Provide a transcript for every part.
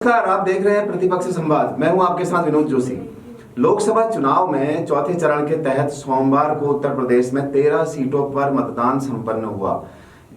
नमस्कार, आप देख रहे हैं प्रतिपक्ष संवाद। मैं हूं आपके साथ विनोद जोशी। लोकसभा चुनाव में चौथे चरण के तहत सोमवार को उत्तर प्रदेश में 13 सीटों पर मतदान संपन्न हुआ,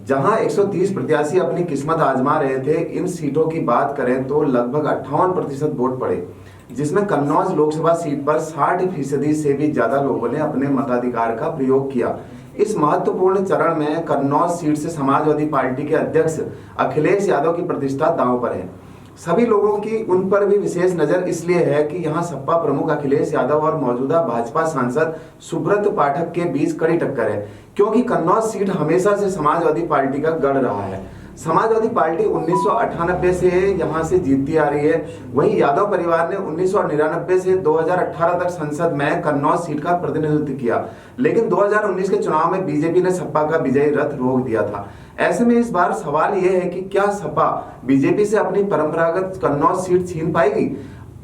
जहां 130 प्रत्याशी अपनी किस्मत आजमा रहे थे। इन सीटों की बात करें तो लगभग 58% वोट पड़े, जिसमें कन्नौज लोकसभा सीट पर 60% से भी ज्यादा लोगों ने अपने मताधिकार का प्रयोग किया। इस महत्वपूर्ण चरण में कन्नौज सीट से समाजवादी पार्टी के अध्यक्ष अखिलेश यादव की प्रतिष्ठा दांव पर है। सभी लोगों की उन पर भी विशेष नजर इसलिए है कि यहां सपा प्रमुख अखिलेश यादव और मौजूदा भाजपा सांसद सुब्रत पाठक के बीच कड़ी टक्कर है, क्योंकि कन्नौज सीट हमेशा से समाजवादी पार्टी का गढ़ रहा है। समाजवादी पार्टी 1998 से यहां से जीतती आ रही है। वहीं यादव परिवार ने 1999 से 2018 तक संसद में कन्नौज सीट का प्रतिनिधित्व किया, लेकिन 2019 के चुनाव में बीजेपी ने सपा का विजयी रथ रोक दिया था। ऐसे में इस बार सवाल यह है कि क्या सपा बीजेपी से अपनी परंपरागत कन्नौज सीट छीन पाएगी?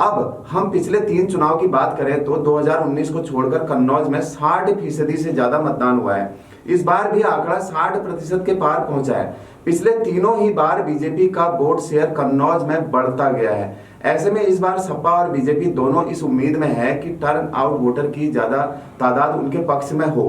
अब हम पिछले 3 चुनाव की बात करें तो 2019 को छोड़कर कन्नौज में 60% से ज्यादा मतदान हुआ है। इस बार भी आंकड़ा 60% के पार पहुंचा है। पिछले तीनों ही बार बीजेपी का वोट शेयर कन्नौज में बढ़ता गया है। ऐसे में इस बार सपा और बीजेपी दोनों इस उम्मीद में है कि टर्न आउट वोटर की ज्यादा तादाद उनके पक्ष में हो।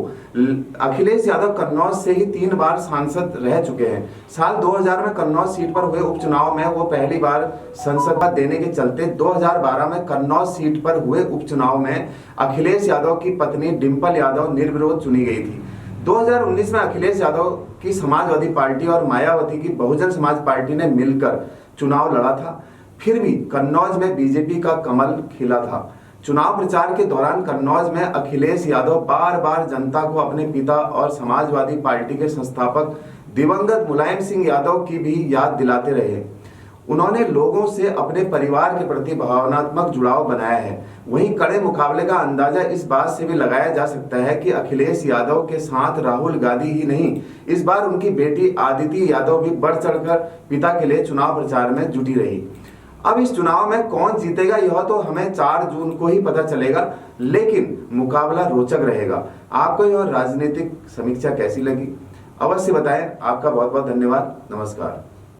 अखिलेश यादव कन्नौज से ही 3 बार सांसद रह चुके हैं। साल 2000 में कन्नौज सीट पर हुए उपचुनाव में वो पहली बार संसद देने के चलते 2012 में कन्नौज सीट पर हुए उपचुनाव में अखिलेश यादव की पत्नी डिंपल यादव निर्विरोध चुनी गई थी। 2019 में अखिलेश यादव की समाजवादी पार्टी और मायावती की बहुजन समाज पार्टी ने मिलकर चुनाव लड़ा था। फिर भी कन्नौज में बीजेपी का कमल खिला था। चुनाव प्रचार के दौरान कन्नौज में अखिलेश यादव बार बार जनता को अपने पिता और समाजवादी पार्टी के संस्थापक दिवंगत मुलायम सिंह यादव की भी याद दिलाते रहे। उन्होंने लोगों से अपने परिवार के प्रति भावनात्मक जुड़ाव बनाया है। वहीं कड़े मुकाबले का अंदाजा इस बात से भी लगाया जा सकता है कि अखिलेश यादव के साथ राहुल गांधी ही नहीं, इस बार उनकी बेटी आदिति यादव भी बढ़ चढ़कर पिता के लिए चुनाव प्रचार में जुटी रही। अब इस चुनाव में कौन जीतेगा यह तो हमें 4 जून को ही पता चलेगा, लेकिन मुकाबला रोचक रहेगा। आपको यह राजनीतिक समीक्षा कैसी लगी? अवश्य बताएं। आपका बहुत बहुत धन्यवाद। नमस्कार।